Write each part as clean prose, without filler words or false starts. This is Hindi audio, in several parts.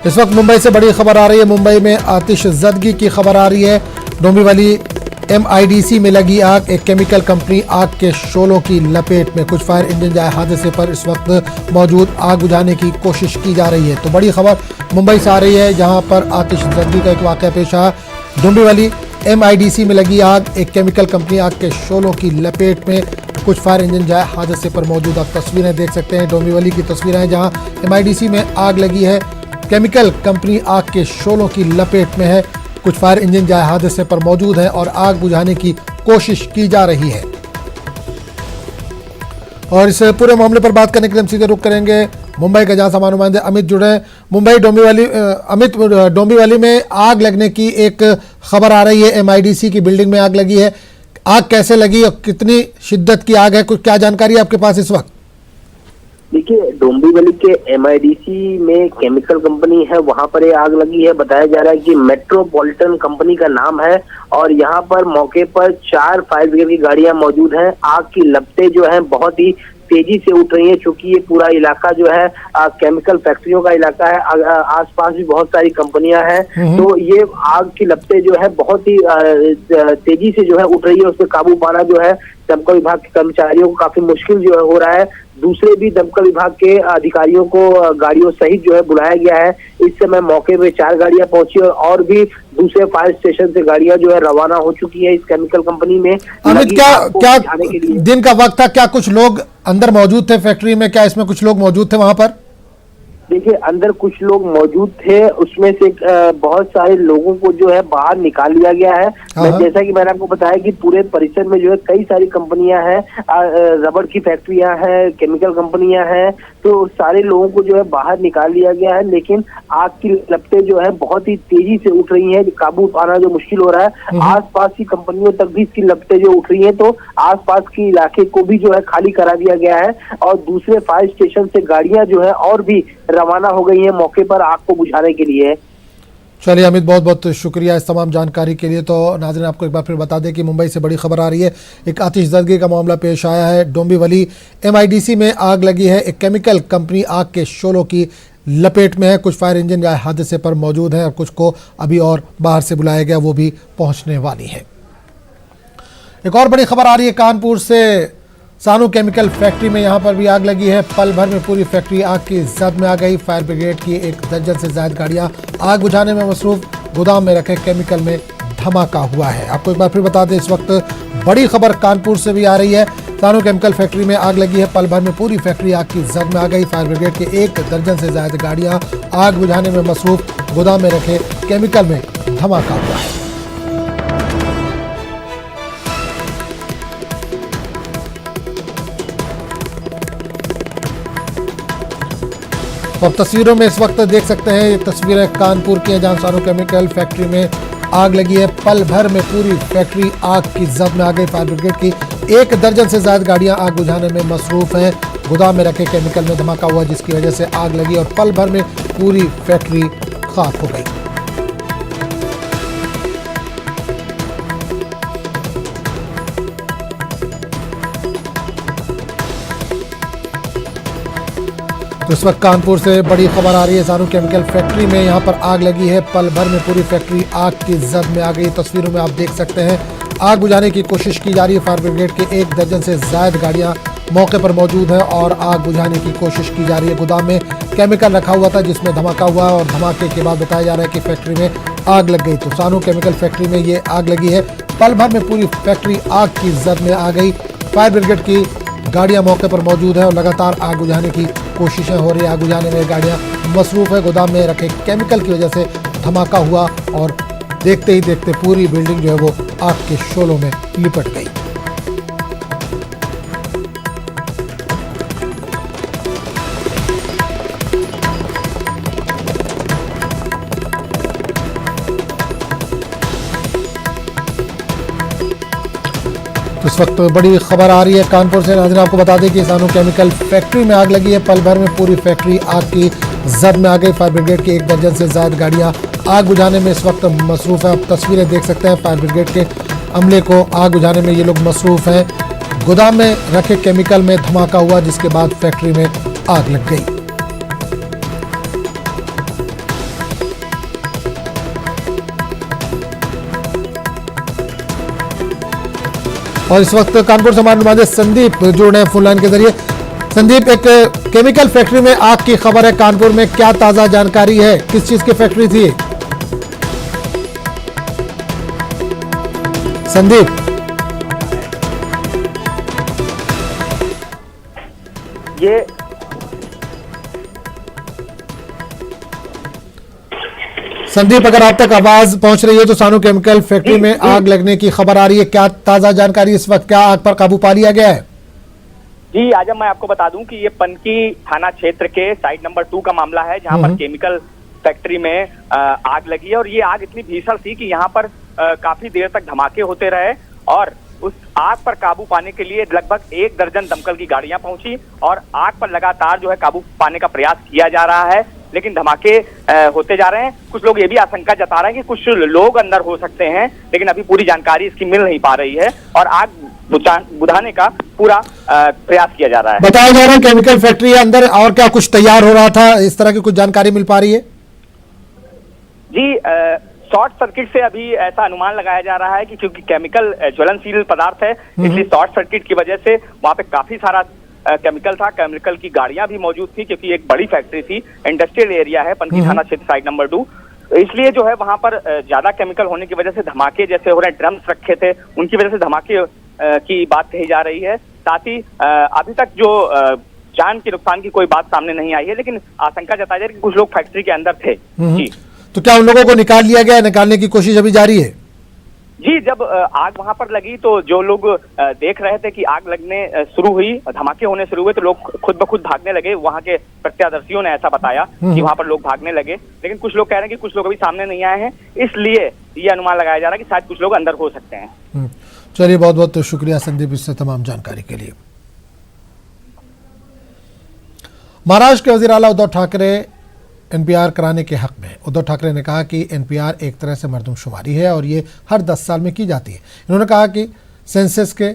इस वक्त मुंबई से बड़ी खबर आ रही है। मुंबई में आतिशज़दगी की खबर आ रही है। डोंबिवली MIDC में लगी आग। एक केमिकल कंपनी आग के शोलों की लपेट में। कुछ फायर इंजन जाए हादसे पर इस वक्त मौजूद। आग बुझाने की कोशिश की जा रही है। तो बड़ी खबर मुंबई से आ रही है, जहां पर आतिशज़दगी का एक वाक़या पेश आया। डोंबिवली MIDC में लगी आग। एक केमिकल कंपनी आग के शोलों की लपेट में। कुछ फायर इंजन जाए हादसे पर मौजूद। आप तस्वीरें देख सकते हैं, डोंबिवली की तस्वीरें हैं, जहां MIDC में आग लगी है। केमिकल कंपनी आग के शोलों की लपेट में है। कुछ फायर इंजन जाए हादसे पर मौजूद है और आग बुझाने की कोशिश की जा रही है। और इस पूरे मामले पर बात करने के लिए हम सीधे रुख करेंगे मुंबई के, जहां हमारे नुमाइंदे अमित जुड़े हैं। मुंबई डोंबिवली में आग लगने की एक खबर आ रही है। MIDC की बिल्डिंग में आग लगी है। आग कैसे लगी और कितनी शिद्दत की आग है, कुछ क्या जानकारी है आपके पास इस वक्त? देखिए, डोंबिवली के MIDC में केमिकल कंपनी है, वहां पर ये आग लगी है। बताया जा रहा है कि मेट्रोपॉलिटन कंपनी का नाम है और यहाँ पर मौके पर 4 फायर ब्रिगेड की गाड़ियां मौजूद हैं। आग की लपटें जो हैं बहुत ही तेजी से उठ रही है, क्योंकि ये पूरा इलाका जो है केमिकल फैक्ट्रियों का इलाका है। आसपास भी बहुत सारी कंपनियां हैं, तो ये आग की लपटें जो है बहुत ही तेजी से जो है उठ रही है। उस पर काबू पाना जो है दमकल विभाग के कर्मचारियों को काफी मुश्किल जो है हो रहा है। दूसरे भी दमकल विभाग के अधिकारियों को गाड़ियों सहित जो है बुलाया गया है। इस समय मौके पे 4 गाड़ियां पहुंची और भी दूसरे फायर स्टेशन से गाड़ियां जो है रवाना हो चुकी है इस केमिकल कंपनी में। अमित, क्या दिन का वक्त था, क्या कुछ लोग अंदर मौजूद थे फैक्ट्री में? क्या इसमें कुछ लोग मौजूद थे वहां पर? देखिए, अंदर कुछ लोग मौजूद थे, उसमें से बहुत सारे लोगों को जो है बाहर निकाल लिया गया है। जैसा कि मैंने आपको बताया कि पूरे परिसर में जो है कई सारी कंपनियां हैं, रबड़ की फैक्ट्रियां हैं, केमिकल कंपनियां हैं, तो सारे लोगों को जो है बाहर निकाल लिया गया है। लेकिन आग की लपटें जो है बहुत ही तेजी से उठ रही हैं, काबू पाना जो मुश्किल हो रहा है। आसपास की कंपनियों तक भी इसकी लपटें जो उठ रही हैं, तो आसपास के इलाके को भी जो है खाली करा दिया गया है और दूसरे फायर स्टेशन से गाड़ियां जो है और भी रवाना हो गई है मौके पर आग को बुझाने के लिए। चलिए अमित, बहुत बहुत शुक्रिया इस तमाम जानकारी के लिए। तो नाज़रीन, आपको एक बार फिर बता दें कि मुंबई से बड़ी खबर आ रही है। एक आतिशज़दगी का मामला पेश आया है। डोंबिवली MIDC में आग लगी है। एक केमिकल कंपनी आग के शोलों की लपेट में है। कुछ फायर इंजन जाए हादसे पर मौजूद हैं और कुछ को अभी और बाहर से बुलाया गया, वो भी पहुंचने वाली है। एक और बड़ी खबर आ रही है कानपुर से। सानू केमिकल फैक्ट्री में यहाँ पर भी आग लगी है। पल भर में पूरी फैक्ट्री आग की जद में आ गई। फायर ब्रिगेड की 1 दर्जन से ज्यादा गाड़ियां आग बुझाने में मसरूफ। गोदाम में रखे केमिकल में धमाका हुआ है। आपको एक बार फिर बता दें, इस वक्त बड़ी खबर कानपुर से भी आ रही है। सानू केमिकल फैक्ट्री में आग लगी है। पल भर में पूरी फैक्ट्री आग की जद में आ गई। फायर ब्रिगेड की 1 दर्जन से ज्यादा गाड़ियां आग बुझाने में मसरूफ। गोदाम में रखे केमिकल में धमाका हुआ है। तो अब तस्वीरों में इस वक्त देख सकते हैं, ये तस्वीरें कानपुर की हैं, जहां सानू केमिकल फैक्ट्री में आग लगी है। पल भर में पूरी फैक्ट्री आग की जद में आ गई। फायर ब्रिगेड की 1 दर्जन से ज्यादा गाड़ियां आग बुझाने में मसरूफ हैं। गोदाम में रखे केमिकल में धमाका हुआ, जिसकी वजह से आग लगी और पल भर में पूरी फैक्ट्री खाक हो गई। तो इस वक्त कानपुर से बड़ी खबर आ रही है। सानू केमिकल फैक्ट्री में यहाँ पर आग लगी है। पल भर में पूरी फैक्ट्री आग की जद में आ गई। तस्वीरों में आप देख सकते हैं, आग बुझाने की कोशिश की जा रही है। फायर ब्रिगेड के 1 दर्जन से ज्यादा गाड़ियाँ मौके पर मौजूद हैं और आग बुझाने की कोशिश की जा रही है। गोदाम में केमिकल रखा हुआ था, जिसमें धमाका हुआ और धमाके के बाद बताया जा रहा है कि फैक्ट्री में आग लग गई। तो सानू केमिकल फैक्ट्री में ये आग लगी है। पल भर में पूरी फैक्ट्री आग की जद में आ गई। फायर ब्रिगेड की गाड़ियां मौके पर मौजूद है और लगातार आग बुझाने की कोशिशें हो रही है। आग बुझाने में गाड़ियां मसरूफ है। गोदाम में रखे केमिकल की वजह से धमाका हुआ और देखते ही देखते पूरी बिल्डिंग जो है वो आग के शोलों में लिपट गई। इस वक्त बड़ी खबर आ रही है कानपुर से। नाज़रीन, आपको बता दें कि सानू केमिकल फैक्ट्री में आग लगी है। पल भर में पूरी फैक्ट्री आग की जद में आ गई। फायर ब्रिगेड की 1 दर्जन से ज्यादा गाड़ियां आग बुझाने में इस वक्त मसरूफ है। आप तस्वीरें देख सकते हैं, फायर ब्रिगेड के अमले को आग बुझाने में ये लोग मसरूफ हैं। गोदाम में रखे केमिकल में धमाका हुआ, जिसके बाद फैक्ट्री में आग लग गई। और इस वक्त कानपुर से हमारे नुमाइंदे संदीप जुड़ रहे हैं फोन लाइन के जरिए। संदीप, एक केमिकल फैक्ट्री में आग की खबर है कानपुर में, क्या ताजा जानकारी है? किस चीज की फैक्ट्री थी संदीप? ये संदीप, अगर आप तक आवाज पहुंच रही है तो सानू केमिकल फैक्ट्री में आग लगने की खबर आ रही है, क्या ताजा जानकारी इस वक्त? क्या आग पर काबू पा लिया गया है? जी आजम, मैं आपको बता दूं कि ये पनकी थाना क्षेत्र के साइट नंबर 2 का मामला है, जहां पर केमिकल फैक्ट्री में आग लगी है। और ये आग इतनी भीषण थी कि यहाँ पर काफी देर तक धमाके होते रहे और उस आग पर काबू पाने के लिए लगभग 1 दर्जन दमकल की गाड़ियां पहुंची और आग पर लगातार जो है काबू पाने का प्रयास किया जा रहा है, लेकिन धमाके होते जा रहे हैं। कुछ लोग ये भी आशंका जता रहे हैं कि कुछ लोग अंदर हो सकते हैं, लेकिन अभी पूरी जानकारी इसकी मिल नहीं पा रही है और आग बुझाने का पूरा प्रयास किया जा रहा है। बताया जा रहा है केमिकल फैक्ट्री के अंदर और क्या कुछ तैयार हो रहा था, इस तरह की कुछ जानकारी मिल पा रही है? जी शॉर्ट सर्किट से अभी ऐसा अनुमान लगाया जा रहा है कि क्योंकि केमिकल ज्वलनशील पदार्थ है, इसलिए शॉर्ट सर्किट की वजह से वहां पे काफी सारा केमिकल था। केमिकल की गाड़ियां भी मौजूद थी क्योंकि एक बड़ी फैक्ट्री थी, इंडस्ट्रियल एरिया है पनकी थाना क्षेत्र साइट नंबर 2, इसलिए जो है वहां पर ज्यादा केमिकल होने की वजह से धमाके जैसे हो रहे हैं, ड्रम्स रखे थे उनकी वजह से धमाके की बात कही जा रही है। साथ ही अभी तक जो जान के नुकसान की कोई बात सामने नहीं आई है, लेकिन आशंका जताई जा रही है कि कुछ लोग फैक्ट्री के अंदर थे। जी, तो क्या उन लोगों को निकाल लिया गया? निकालने की कोशिश अभी जारी है? जी, जब आग वहां पर लगी तो जो लोग देख रहे थे कि आग लगने शुरू हुई, धमाके होने शुरू हुए, तो लोग खुद ब खुद भागने लगे। वहां के प्रत्यक्षदर्शियों ने ऐसा बताया कि वहां पर लोग भागने लगे, लेकिन कुछ लोग कह रहे हैं कि कुछ लोग अभी सामने नहीं आए हैं, इसलिए ये अनुमान लगाया जा रहा है कि शायद कुछ लोग अंदर हो सकते हैं। चलिए, बहुत बहुत शुक्रिया संदीप इससे तमाम जानकारी के लिए। महाराष्ट्र के वजीर आला उद्धव ठाकरे एनपीआर कराने के हक में। उद्धव ठाकरे ने कहा कि एनपीआर एक तरह से मर्दमशुमारी है और ये हर 10 साल में की जाती है। इन्होंने कहा कि सेंसस के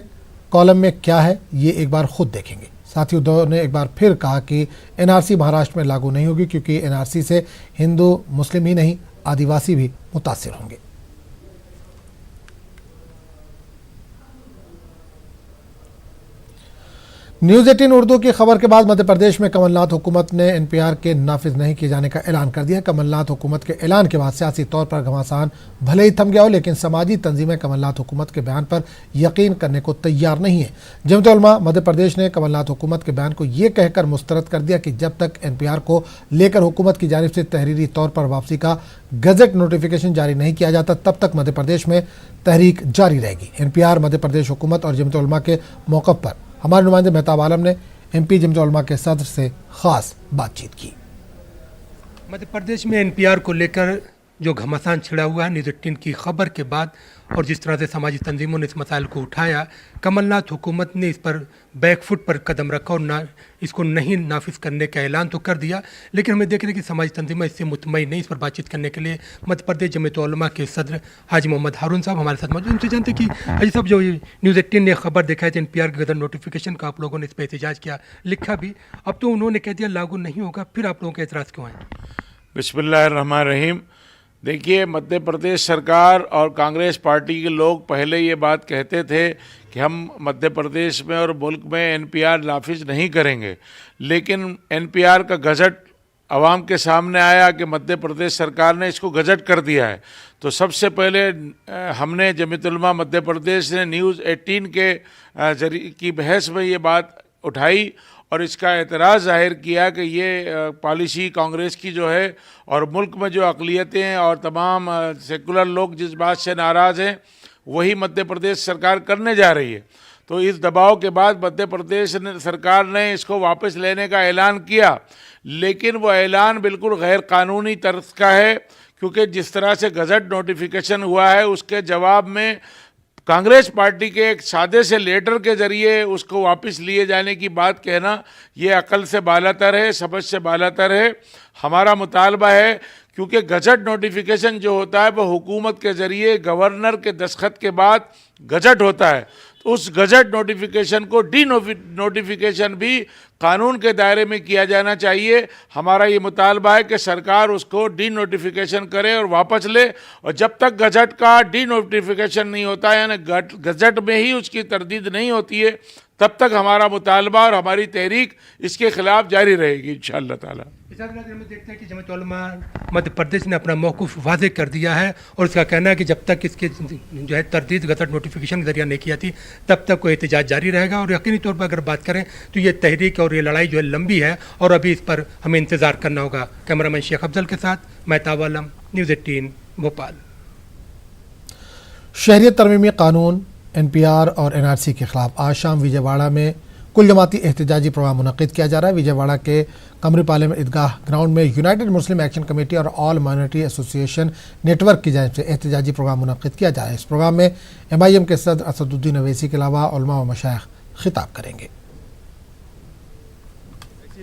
कॉलम में क्या है ये एक बार खुद देखेंगे। साथ ही उद्धव ने एक बार फिर कहा कि एनआरसी महाराष्ट्र में लागू नहीं होगी क्योंकि एनआरसी से हिंदू मुस्लिम ही नहीं आदिवासी भी मुतासिर होंगे। न्यूज 18 उर्दू की खबर के बाद मध्य प्रदेश में कमलनाथ हुकूमत ने एनपीआर के नाफिज नहीं किए जाने का ऐलान कर दिया। कमलनाथ हुकूमत के ऐलान के बाद सियासी तौर पर घमासान भले ही थम गया हो, लेकिन समाजी तंजीमें कमलनाथ हुकूमत के बयान पर यकीन करने को तैयार नहीं है। जमात उलमा मध्य प्रदेश ने कमलनाथ हुकूमत के बयान को ये कहकर मुस्तरद कर दिया कि जब तक एनपीआर को लेकर हुकूमत की जानिब से तहरीरी तौर पर वापसी का गजट नोटिफिकेशन जारी नहीं किया जाता, तब तक मध्य प्रदेश में तहरीक जारी रहेगी। एनपीआर मध्य प्रदेश हुकूमत और जमात उलमा के मौक़िफ़ पर हमारे नुमाइंदे मेहताब आलम ने एमपी जमात उलमा के सदर से खास बातचीत की। मध्य प्रदेश में एनपीआर को लेकर जो घमासान छिड़ा हुआ है न्यूज़ 18 की खबर के बाद और जिस तरह से समाजी तंजीमों ने इस मसाइल को उठाया, कमलनाथ हुकूमत ने इस पर बैकफुट पर कदम रखा और इसको नहीं नाफिज करने का ऐलान तो कर दिया, लेकिन हमें देख रहे हैं कि समाजी तंजीमें इससे मुतमईन नहीं। इस पर बातचीत करने के लिए मध्य प्रदेश जमात उलमा के सदर हाजी मोहम्मद हारून साहब हमारे साथ मौजूद। उनसे जानते कि हाजी साहब, जो न्यूज़ 18 ने खबर दिखाई थी एनपीआर के गजट नोटिफिकेशन का, आप लोगों ने इस पर एहतजाज किया, लिखा भी, अब तो उन्होंने कह दिया लागू नहीं होगा, फिर आप लोगों के एतराज़ क्यों आए? बिस्मिल्लाहिर्रहमानिर्रहीम। देखिए, मध्य प्रदेश सरकार और कांग्रेस पार्टी के लोग पहले ये बात कहते थे कि हम मध्य प्रदेश में और मुल्क में एनपीआर नाफिज नहीं करेंगे, लेकिन एनपीआर का गजट आवाम के सामने आया कि मध्य प्रदेश सरकार ने इसको गजट कर दिया है। तो सबसे पहले हमने जमात उलमा मध्य प्रदेश ने न्यूज़ 18 के जरिए की बहस में ये बात उठाई और इसका एतराज़ ज़ाहिर किया कि ये पॉलिसी कांग्रेस की जो है और मुल्क में जो अक़लियतें और तमाम सेकुलर लोग जिस बात से नाराज़ हैं वही मध्य प्रदेश सरकार करने जा रही है। तो इस दबाव के बाद मध्य प्रदेश सरकार ने इसको वापस लेने का ऐलान किया, लेकिन वो ऐलान बिल्कुल गैर कानूनी तर्ज का है, क्योंकि जिस तरह से गजट नोटिफिकेशन हुआ है उसके जवाब में कांग्रेस पार्टी के एक सादे से लेटर के ज़रिए उसको वापस लिए जाने की बात कहना ये अकल से बालातर है, समझ से बालातर है। हमारा मुतालबा है, क्योंकि गजट नोटिफिकेशन जो होता है वो हुकूमत के ज़रिए गवर्नर के दस्तखत के बाद गजट होता है, तो उस गजट नोटिफिकेशन को डी नोटिफिकेशन भी कानून के दायरे में किया जाना चाहिए। हमारा ये मुतालबा है कि सरकार उसको डी नोटिफिकेशन करे और वापस ले, और जब तक गजट का डी नोटिफिकेशन नहीं होता है, यानी गजट में ही उसकी तरदीद नहीं होती है, तब तक हमारा मुतालबा और हमारी तहरीक इसके खिलाफ जारी रहेगी इंशाअल्लाह ताला। में देखते हैं कि जमात उलमा मध्य प्रदेश ने अपना मौक़िफ़ वाज़ेह कर दिया है और उसका कहना है कि जब तक इसके जो है तरदीद गजट नोटिफिकेशन के जरिए नहीं किया थी तब तक कोई एहतजाज जारी रहेगा। और यकीनी तौर पर अगर बात करें तो ये तहरीक और ये लड़ाई जो है लंबी है और अभी इस पर हमें इंतज़ार करना होगा। कैमरामैन शेख अफजल के साथ मैं तावा आलम, न्यूज़ 18 भोपाल। शहरियत तरमीमी कानून NPR और NRC के खिलाफ आज शाम विजयवाड़ा में कुल जमाती एहतजाजी प्रोग्राम मुनक़िद किया जा रहा है। विजयवाड़ा के कमरीपालम ईदगाह ग्राउंड में यूनाइटेड मुस्लिम एक्शन कमेटी और ऑल माइनॉरिटी एसोसिएशन नेटवर्क की जानिब से एहतजाजी प्रोग्राम मुनक़िद किया जा रहा है। इस प्रोग्राम में MIM के सदर असदुद्दीन अवैसी के अलावा उलमा व मशाइख खिताब करेंगे।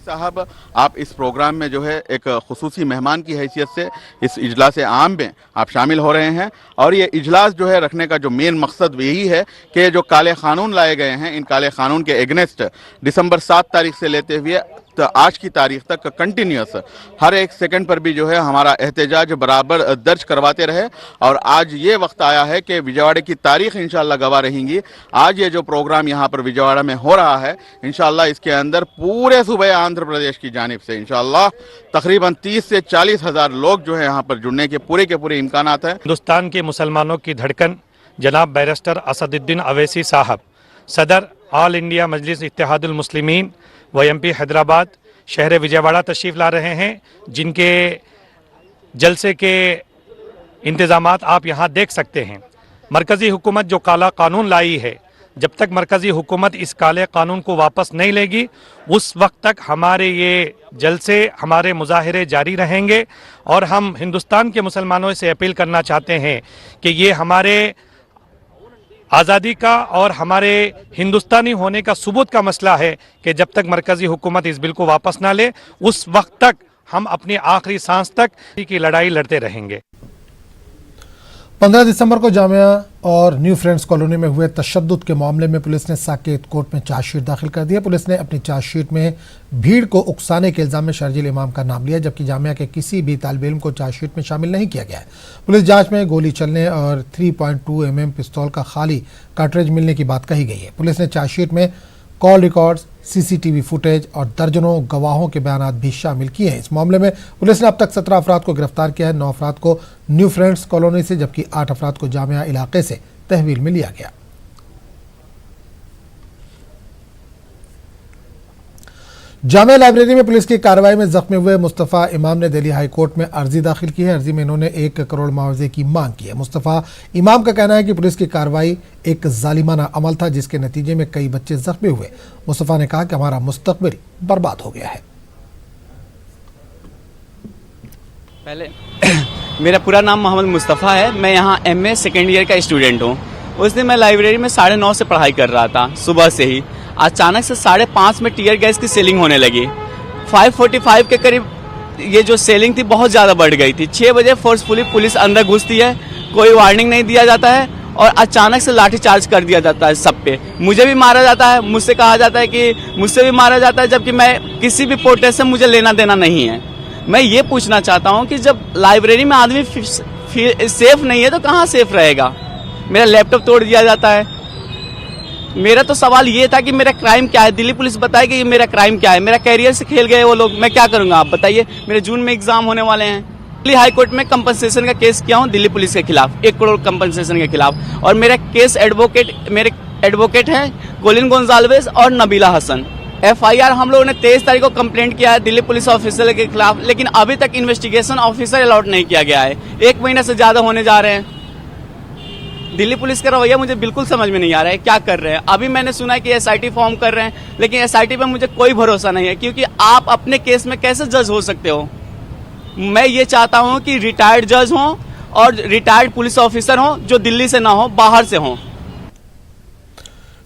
साहब, आप इस प्रोग्राम में जो है एक खुसूसी मेहमान की हैसियत से इस इजलास आम में आप शामिल हो रहे हैं, और ये इजलास जो है रखने का जो मेन मकसद यही है कि जो काले कानून लाए गए हैं, इन काले कानून के एगेंस्ट दिसंबर 7 तारीख से लेते हुए तो आज की तारीख तक कंटिन्यूस हर एक सेकंड पर भी जो है हमारा एहतजाज बराबर दर्ज करवाते रहे। और आज ये वक्त आया है कि विजयवाड़ा की तारीख इंशाल्लाह गवाह रहेंगी। आज ये जो प्रोग्राम यहाँ पर विजयवाड़ा में हो रहा है, इंशाल्लाह इसके अंदर पूरे सूबे आंध्र प्रदेश की जानिब से इंशाल्लाह तकरीबन 30 से 40 हज़ार लोग जो है यहाँ पर जुड़ने के पूरे इम्कानात हैं। हिंदुस्तान के मुसलमानों की धड़कन जनाब बैरिस्टर असदुद्दीन अवैसी साहब, सदर ऑल इंडिया मजलिस इत्तेहादुल मुस्लिमीन व MP हैदराबाद शहर विजयवाड़ा तशरीफ़ ला रहे हैं, जिनके जलसे के इंतज़ामात आप यहाँ देख सकते हैं। मरकज़ी हुकूमत जो काला कानून लाई है, जब तक मरकज़ी हुकूमत इस काले कानून को वापस नहीं लेगी उस वक्त तक हमारे ये जलसे, हमारे मुजाहिरे जारी रहेंगे। और हम हिंदुस्तान के मुसलमानों से अपील करना चाहते हैं कि ये हमारे आज़ादी का और हमारे हिंदुस्तानी होने का सबूत का मसला है कि जब तक मरकज़ी हुकूमत इस बिल को वापस ना ले उस वक्त तक हम अपनी आखिरी सांस तक की लड़ाई लड़ते रहेंगे। 15 दिसंबर को जामिया और न्यू फ्रेंड्स कॉलोनी में हुए तशद्दुद के मामले में पुलिस ने साकेत कोर्ट में चार्जशीट दाखिल कर दी है। पुलिस ने अपनी चार्जशीट में भीड़ को उकसाने के इल्जाम में शर्जील इमाम का नाम लिया, जबकि जामिया के किसी भी तालिब इल्म को चार्जशीट में शामिल नहीं किया गया है। पुलिस जांच में गोली चलने और 3.2 mm पिस्तौल का खाली कार्ट्रिज मिलने की बात कही गई है। पुलिस ने चार्जशीट में कॉल रिकॉर्ड्स, CCTV फुटेज और दर्जनों गवाहों के बयान भी शामिल किए हैं। इस मामले में पुलिस ने अब तक 17 अफराद को गिरफ्तार किया है। 9 अफराद को न्यू फ्रेंड्स कॉलोनी से जबकि 8 अफराद को जामिया इलाके से तहवील में लिया गया। जामिया लाइब्रेरी में पुलिस की कार्रवाई में जख्मी हुए मुस्तफ़ा इमाम ने दिल्ली हाई कोर्ट में अर्जी दाखिल की है। अर्जी में इन्होंने 1 करोड़ मुआवजे की मांग की है। मुस्तफ़ा इमाम का कहना है कि पुलिस की कार्रवाई एक जालिमाना अमल था जिसके नतीजे में कई बच्चे जख्मी हुए। मुस्तफ़ा ने कहा कि हमारा मुस्तकबिल बर्बाद हो गया है। पहले मेरा पूरा नाम मोहम्मद मुस्तफ़ा है। मैं यहाँ MA सेकेंड ईयर का स्टूडेंट हूँ। उस दिन मैं लाइब्रेरी में 9:30 से पढ़ाई कर रहा था सुबह से ही। अचानक से 5:30 में टीयर गैस की सेलिंग होने लगी। 5:45 के करीब ये जो सेलिंग थी बहुत ज़्यादा बढ़ गई थी। 6 बजे फोर्सफुली पुलिस अंदर घुसती है, कोई वार्निंग नहीं दिया जाता है और अचानक से लाठी चार्ज कर दिया जाता है सब पे। मुझे भी मारा जाता है, मुझसे कहा जाता है कि मुझसे भी मारा जाता है, जबकि मैं किसी भी प्रोटेस्ट से मुझे लेना देना नहीं है। मैं ये पूछना चाहता हूँ कि जब लाइब्रेरी में आदमी सेफ नहीं है तो कहाँ सेफ रहेगा। मेरा लैपटॉप तोड़ दिया जाता है। मेरा तो सवाल ये था कि मेरा क्राइम क्या है। दिल्ली पुलिस बताए कि ये मेरा क्राइम क्या है। मेरा कैरियर से खेल गए वो लोग, मैं क्या करूंगा आप बताइए। मेरे जून में एग्जाम होने वाले हैं। दिल्ली हाई कोर्ट में कंपनसेशन का केस किया हूँ दिल्ली पुलिस के खिलाफ, 1 करोड़ कंपनसेशन के खिलाफ। और मेरा केस मेरे एडवोकेट हैं कोलिन गोंजाल्वेज और नबीला हसन। FIR हम लोगों ने 23 तारीख को कंप्लेंट किया है दिल्ली पुलिस ऑफिसर के खिलाफ, लेकिन अभी तक इन्वेस्टिगेशन ऑफिसर अलॉट नहीं किया गया है। 1 महीने से ज्यादा होने जा रहे हैं। दिल्ली पुलिस का रवैया मुझे बिल्कुल समझ में नहीं आ रहा है, क्या कर रहे हैं। अभी मैंने सुना है कि SIT फॉर्म कर रहे हैं, लेकिन SIT पे मुझे कोई भरोसा नहीं है, क्योंकि आप अपने केस में कैसे जज हो सकते हो। मैं ये चाहता हूं कि रिटायर्ड जज हों और रिटायर्ड पुलिस ऑफिसर हों, जो दिल्ली से ना हो, बाहर से हों।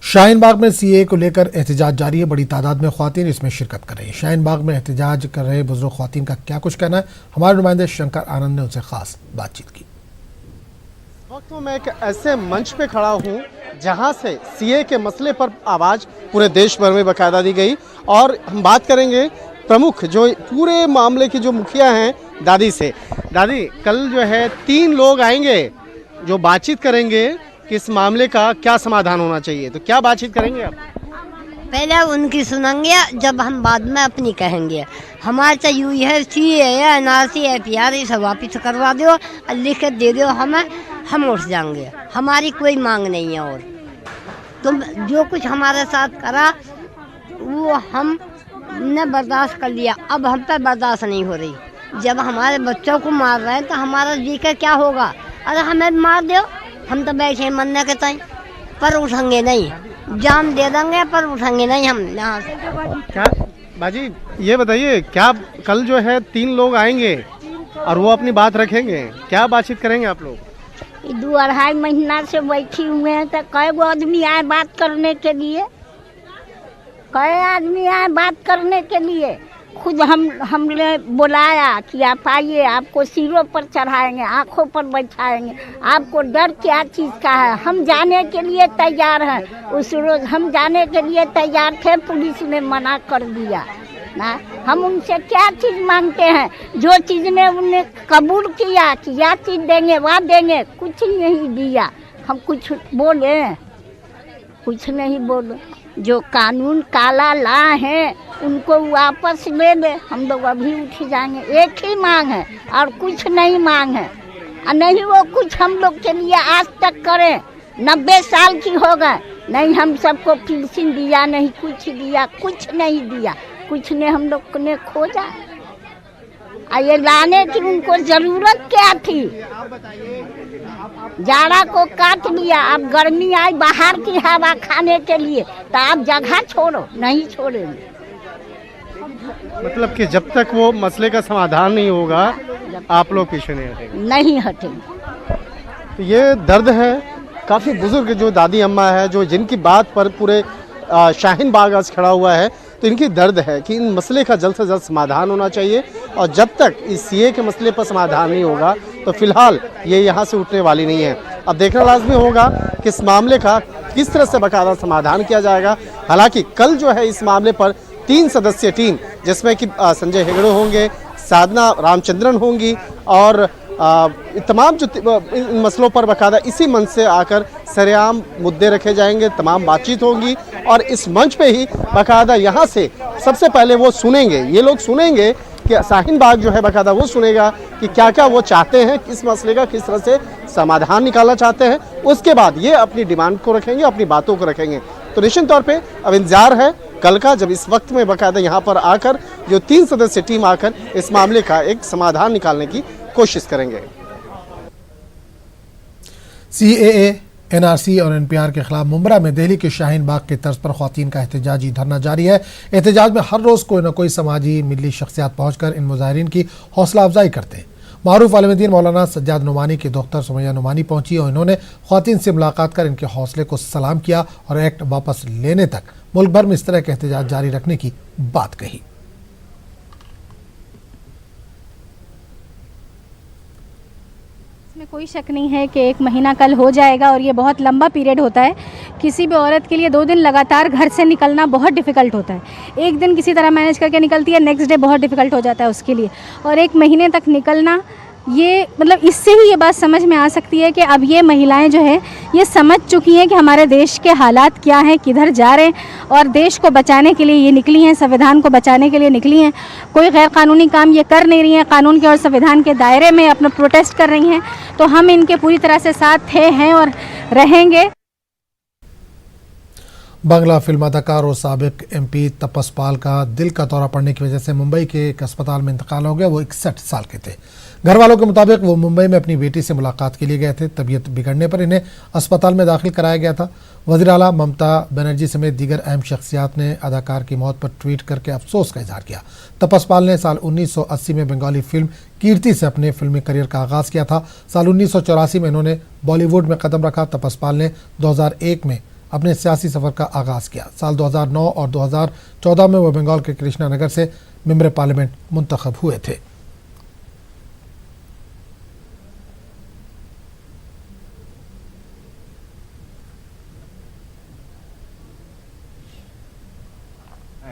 शाहीन बाग में CAA को लेकर एहतजाज जारी है। बड़ी तादाद में ख्वातीन इसमें शिरकत कर रही है। शाहीन बाग में एहतजाज कर रहे बुजुर्ग ख्वातीन का क्या कुछ कहना है, हमारे नुमाइंदे शंकर आनंद ने उनसे खास बातचीत की। वक्त मैं एक ऐसे मंच पे खड़ा हूँ जहाँ से सीए के मसले पर आवाज़ पूरे देश भर में बाकायदा दी गई और हम बात करेंगे प्रमुख जो पूरे मामले की जो मुखिया हैं दादी से। दादी, कल जो है 3 लोग आएंगे जो बातचीत करेंगे कि इस मामले का क्या समाधान होना चाहिए, तो क्या बातचीत करेंगे आप? पहले उनकी सुनेंगे, जब हम बाद में अपनी कहेंगे। हमारे चाहिए हुई है सीए एनआरसी एपीआर ये सब वापिस करवा दो और लिख के दे दो हमें, हम उठ जाएंगे। हमारी कोई मांग नहीं है और तुम जो कुछ हमारे साथ करा वो हमने बर्दाश्त कर लिया, अब हम पे बर्दाश्त नहीं हो रही। जब हमारे बच्चों को मार रहे हैं तो हमारा जी का क्या होगा? अरे हमें मार दो, हम तो बैठे मरने के टाइम पर उठेंगे नहीं, जान दे देंगे पर उठेंगे नहीं हम यहाँ से। क्या बाजी ये बताइए, क्या कल जो है 3 लोग आएंगे और वो अपनी बात रखेंगे, क्या बातचीत करेंगे आप लोग? 2-2.5 महीना से बैठी हुए हैं तो कई गो आदमी आए बात करने के लिए, कई आदमी आए बात करने के लिए। खुद हमने बुलाया कि आप आइए, आपको सिरों पर चढ़ाएंगे, आँखों पर बैठाएंगे, आपको डर क्या चीज़ का है। हम जाने के लिए तैयार हैं, उस रोज़ हम जाने के लिए तैयार थे, पुलिस ने मना कर दिया ना। हम उनसे क्या चीज़ मांगते हैं? जो चीज़ ने उन्हें कबूल किया कि यह चीज़ देंगे वह देंगे, कुछ नहीं दिया। हम कुछ बोले? कुछ नहीं बोले। जो कानून काला ला है उनको वापस ले ले, हम लोग अभी उठ जाएंगे। एक ही मांग है और कुछ नहीं मांग है, और नहीं वो कुछ हम लोग के लिए आज तक करें। 90 साल की हो गए, नहीं हम सबको पेंशन दिया, नहीं कुछ दिया, कुछ नहीं दिया, कुछ ने हम लोग ने खोजा। और ये लाने की उनको जरूरत क्या थी? जाड़ा को काट लिया, अब गर्मी आई बाहर की हवा खाने के लिए, तो आप जगह छोड़ो, नहीं छोड़ेंगे। मतलब कि जब तक वो मसले का समाधान नहीं होगा आप लोग पीछे नहीं हटेंगे? नहीं हटेंगे। तो ये दर्द है काफ़ी बुजुर्ग जो दादी अम्मा है, जो जिनकी बात पर पूरे शाहीन बाग आज खड़ा हुआ है, तो इनकी दर्द है कि इन मसले का जल्द से जल्द समाधान होना चाहिए। और जब तक इस सीए के मसले पर समाधान नहीं होगा तो फिलहाल ये यहाँ से उठने वाली नहीं है। अब देखना लाजमी होगा कि इस मामले का किस तरह से बाकायदा समाधान किया जाएगा। हालांकि कल जो है इस मामले पर 3 सदस्यीय टीम, जिसमें कि संजय हेगड़े होंगे, साधना रामचंद्रन होंगी और तमाम जो इन मसलों पर बाकायदा इसी मंच से आकर सरेआम मुद्दे रखे जाएंगे, तमाम बातचीत होगी और इस मंच पे ही बाकायदा यहाँ से सबसे पहले वो सुनेंगे, ये लोग सुनेंगे कि शाहीन बाग जो है बाकायदा वो सुनेगा कि क्या क्या वो चाहते हैं, इस मसले का किस तरह से समाधान निकालना चाहते हैं। उसके बाद ये अपनी डिमांड को रखेंगे, अपनी बातों को रखेंगे। तो निश्चित तौर पे अब इंतजार है कल का, जब इस वक्त में बाकायदा यहाँ पर आकर जो 3 सदस्यीय टीम आकर इस मामले का एक समाधान निकालने की कोशिश करेंगे। सीएए, एनआरसी और एनपीआर के खिलाफ मुंब्रा में दिल्ली के शाहीन बाग के तर्ज पर ख्वातीन का एहतजाजी धरना जारी है। एहतजाज में हर रोज़ कोई न कोई समाजी मिली शख्सियात पहुंचकर इन मुजाहिरीन की हौसला अफजाई करते हैं। मारूफ आलिम मौलाना सज्जाद नुमानी की दोख्तर सुमैया नुमानी पहुंची और इन्होंने ख्वातीन से मुलाकात कर इनके हौसले को सलाम किया और एक्ट वापस लेने तक मुल्क भर में इस तरह के एहतजाज जारी रखने की बात कही। इसमें कोई शक नहीं है कि 1 महीना कल हो जाएगा और ये बहुत लंबा पीरियड होता है। किसी भी औरत के लिए 2 दिन लगातार घर से निकलना बहुत डिफ़िकल्ट होता है। एक दिन किसी तरह मैनेज करके निकलती है, नेक्स्ट डे बहुत डिफ़िकल्ट हो जाता है उसके लिए, और 1 महीने तक निकलना, ये मतलब इससे ही ये बात समझ में आ सकती है कि अब ये महिलाएं जो है ये समझ चुकी हैं कि हमारे देश के हालात क्या हैं, किधर जा रहे हैं, और देश को बचाने के लिए ये निकली हैं, संविधान को बचाने के लिए निकली हैं। कोई गैर कानूनी काम ये कर नहीं रही हैं, कानून के और संविधान के दायरे में अपना प्रोटेस्ट कर रही हैं। तो हम इनके पूरी तरह से साथ थे, हैं और रहेंगे। बांग्ला फिल्म अदाकार और साबिक एमपी तपस पाल का दिल का दौरा पड़ने की वजह से मुंबई के एक अस्पताल में इंतकाल हो गया। वो 61 साल के थे। घर वालों के मुताबिक वो मुंबई में अपनी बेटी से मुलाकात के लिए गए थे। तबीयत बिगड़ने पर इन्हें अस्पताल में दाखिल कराया गया था। वज़ीर आला ममता बनर्जी समेत दीगर अहम शख्सियात ने अदाकार की मौत पर ट्वीट करके अफसोस का इजहार किया। तपस पाल ने साल 1980 में बंगाली फिल्म कीर्ति से अपने फिल्मी करियर का आगाज़ किया था। साल 1984 में इन्होंने बॉलीवुड में कदम रखा। तपस पाल ने 2001 में अपने सियासी सफ़र का आगाज़ किया। साल 2009 और 2014 में वो बंगाल के कृष्णा नगर से मेंबर पार्लियामेंट मुंतखब हुए थे।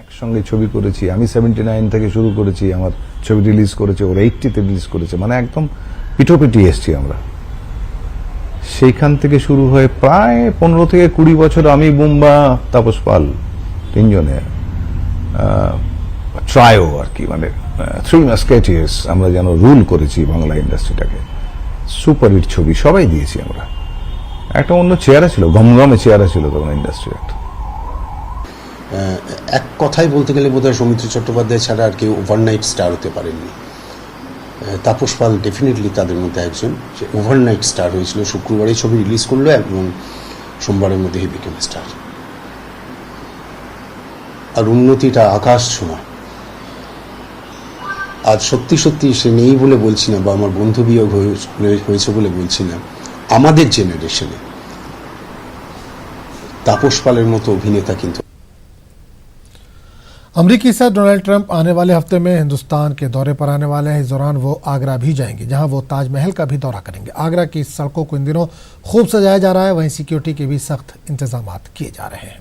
একসঙ্গে ছবি করেছি, আমি 79 থেকে শুরু করেছি, আমার ছবি রিলিজ করেছে, ওরা 80-তে রিলিজ করেছে, মানে একদম পিটোপিটি এসছি আমরা। সেইখান থেকে শুরু হয়ে প্রায় 15 থেকে 20 বছর আমি, বুম্বা, তাপস পাল তিনজনে ট্রায়ো আর কি, মানে থ্রি মাস্কেটিয়ার্স আমরা যেন রুল করেছি বাংলা ইন্ডাস্ট্রিটাকে। সুপারহিট ছবি সবাই দিয়েছি আমরা। একটা অন্য চেহারা ছিল, গমগমে চেহারা ছিল তখন ইন্ডাস্ট্রি একটা। এক কথাই বলতে গেলে বোধহয় সৌমিত্র চট্টোপাধ্যায় ছাড়া আর কেউ ওভারনাইট স্টার হতে পারেননি। তাপস পাল ডেফিনেটলি তাদের মধ্যে একজন, যে ওভারনাইট স্টার হয়েছিল। শুক্রবারে ছবি রিলিজ করলো এবং সোমবারের মধ্যে হি বিকেম স্টার। আর উন্নতিটা আকাশ ছোঁয়া। আজ সত্যি সত্যি সে নেই বলে বলছি না, বা আমার বন্ধু বিয়োগ হয়েছে বলে বলছি না, আমাদের জেনারেশনে তাপস পালের মতো অভিনেতা কিন্তু। अमरीकी सदर डोनाल्ड ट्रंप आने वाले हफ्ते में हिंदुस्तान के दौरे पर आने वाले हैं। इस दौरान वो आगरा भी जाएंगे, जहां वो ताजमहल का भी दौरा करेंगे। आगरा की सड़कों को इन दिनों खूब सजाया जा रहा है, वहीं सिक्योरिटी के भी सख्त इंतजाम किए जा रहे हैं।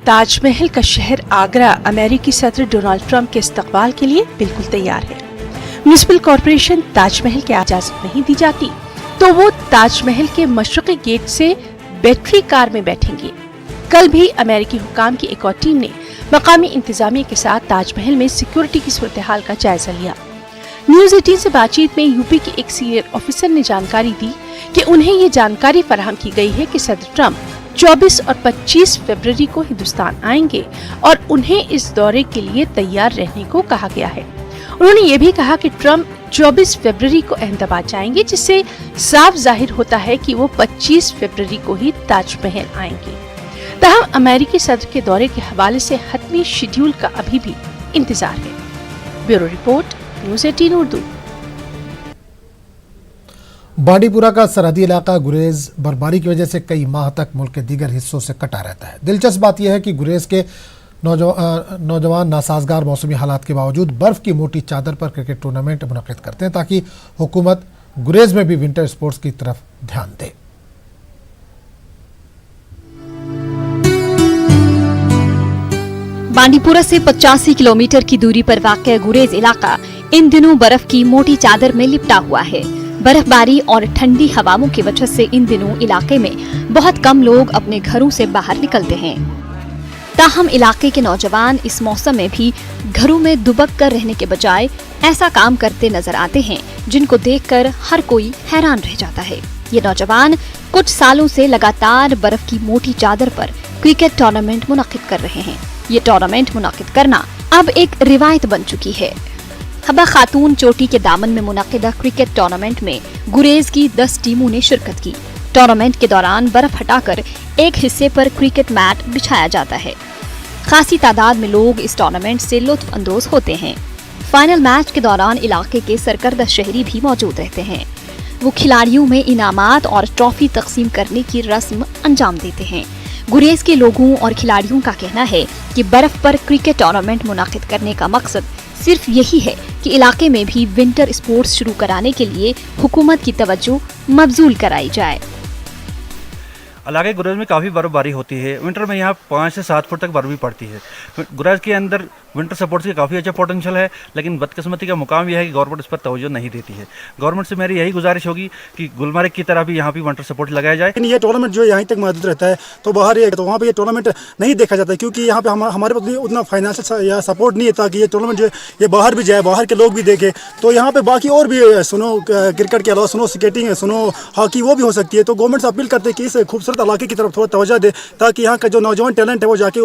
ताजमहल का शहर आगरा अमेरिकी सदर डोनाल्ड ट्रंप के इस्तकबाल के लिए बिल्कुल तैयार है। म्युनिसिपल कॉरपोरेशन ताजमहल के इजाजत नहीं दी जाती तो वो ताजमहल के मशरक़ी गेट से बैटरी कार में बैठेंगे। कल भी अमेरिकी हुकाम की एक और टीम ने मकामी इंतजामिया के साथ ताजमहल में सिक्योरिटी की सूरत हाल का जायजा लिया। न्यूज़ 18 से बातचीत में यूपी के एक सीनियर ऑफिसर ने जानकारी दी कि उन्हें ये जानकारी फराहम की गई है कि सदर ट्रंप 24 और 25 फरवरी को हिंदुस्तान आएंगे और उन्हें इस दौरे के लिए तैयार रहने को कहा गया है। उन्होंने ये भी कहा कि ट्रंप 24 फरवरी को अहमदाबाद जाएंगे, जिससे साफ जाहिर होता है कि वो 25 फरवरी को ही ताजमहल आएंगे। ताहम अमेरिकी सदर के दौरे के हवाले से हतमी शेड्यूल का अभी भी इंतजार है। Bureau report, news 18 Urdu. Bandipora का सरहदी इलाका गुरेज बर्फबारी की वजह से कई माह तक मुल्क के दीगर हिस्सों से कटा रहता है। दिलचस्प बात यह है कि गुरेज के नौजवान नासाजगार मौसमी हालात के बावजूद बर्फ की मोटी चादर पर क्रिकेट टूर्नामेंट मुनक्किद करते हैं, ताकि हुकूमत गुरेज में भी विंटर स्पोर्ट्स की तरफ ध्यान दे। बांडीपुरा से 85 किलोमीटर की दूरी पर वाक़या गुरेज इलाका इन दिनों बर्फ की मोटी चादर में लिपटा हुआ है। बर्फबारी और ठंडी हवाओं की वजह से इन दिनों इलाके में बहुत कम लोग अपने घरों से बाहर निकलते हैं। ताहम इलाके के नौजवान इस मौसम में भी घरों में दुबक कर रहने के बजाय ऐसा काम करते नजर आते हैं जिनको देखकर हर कोई हैरान रह जाता है। ये नौजवान कुछ सालों से लगातार बर्फ की मोटी चादर पर क्रिकेट टूर्नामेंट मुनक्किद कर रहे हैं। ये टूर्नामेंट मुनक्किद करना अब एक रिवायत बन चुकी है। हबा खातून चोटी के दामन में मुनक्किदा क्रिकेट टूर्नामेंट में गुरेज की 10 टीमों ने शिरकत की। टूर्नामेंट के दौरान बर्फ हटाकर एक हिस्से पर क्रिकेट मैट बिछाया जाता है। खासी तादाद में लोग इस टूर्नामेंट से लुत्फ अंदोज होते हैं। फाइनल मैच के दौरान इलाके के सरकर्दा शहरी भी मौजूद रहते हैं। वो खिलाड़ियों में इनामात और ट्रॉफी तकसीम करने की रस्म अंजाम देते हैं। गुरेज के लोगों और खिलाड़ियों का कहना है कि बर्फ पर क्रिकेट टूर्नामेंट मुनाकिद करने का मकसद सिर्फ यही है कि इलाके में भी विंटर स्पोर्ट्स शुरू कराने के लिए हुकूमत की तवज्जो मबजूल कराई जाए। इलाके गुरेज में काफ़ी बर्फबारी होती है। विंटर में यहाँ 5 से 7 फुट तक बर्फ भी पड़ती है। गुरेज के अंदर विंटर सपोर्ट्स की काफ़ी अच्छा पोटेंशियल है, लेकिन बदकिस्मती का मुकाम यह है कि गवर्नमेंट इस पर तवज्जो नहीं देती है। गवर्नमेंट से मेरी यही गुजारिश होगी कि गुलमर्ग की तरह भी यहाँ भी विंटर सपोर्ट लगाया जाए। लेकिन ये टूर्नामेंट जो यहाँ तक मौजूद रहता है तो बाहर ये तो वहाँ पे ये टूर्नामेंट नहीं देखा जाता है, क्योंकि यहाँ पे हमारे पास उतना फाइनेंशियल या सपोर्ट नहीं है ताकि ये टूर्नामेंट जो ये बाहर भी जाए, बाहर के लोग भी देखें। तो यहाँ पे बाकी और भी सुनो क्रिकेट के अलावा सुनो स्केटिंग है, सुनो हॉकी, वो भी हो सकती है। तो गवर्नमेंट से अपील करते हैं कि इस खूबसूरत इलाके की तरफ थोड़ा तवज्जो दे, ताकि यहाँ का जो नौजवान टैलेंट है वो जाके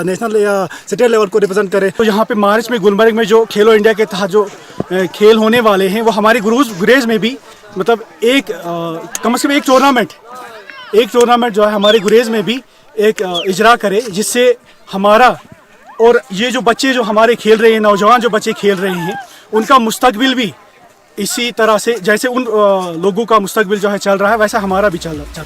नेशनल या स्टेट लेवल को रिप्रेजेंट करे। तो यहाँ पे मार्च में गुलमर्ग में जो खेलो इंडिया के तहत जो खेल होने वाले हैं वो हमारे गुरेज में भी मतलब एक कम से कम एक टूर्नामेंट जो है हमारे गुरेज में भी एक इजरा करे, जिससे हमारा और ये जो बच्चे जो हमारे खेल रहे हैं, नौजवान जो बच्चे खेल रहे हैं, उनका मुस्तकबिल भी इसी तरह से जैसे उन लोगों का मुस्तकबिल जो है चल रहा है वैसा हमारा भी चल रहा है।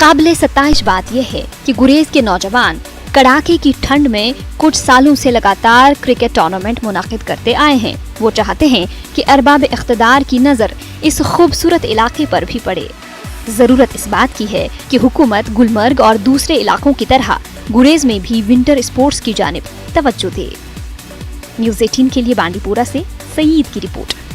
काबिले सत्ताइश बात यह है कि गुरेज के नौजवान कड़ाके की ठंड में कुछ सालों से लगातार क्रिकेट टूर्नामेंट मुनाकिद करते आए हैं। वो चाहते हैं कि अरबाब इख्तिदार की नजर इस खूबसूरत इलाके पर भी पड़े। जरूरत इस बात की है कि हुकूमत गुलमर्ग और दूसरे इलाकों की तरह गुरेज में भी विंटर स्पोर्ट्स की जानिब तवज्जो दे। न्यूज़ 18 के लिए बांडीपुरा से सईद की रिपोर्ट।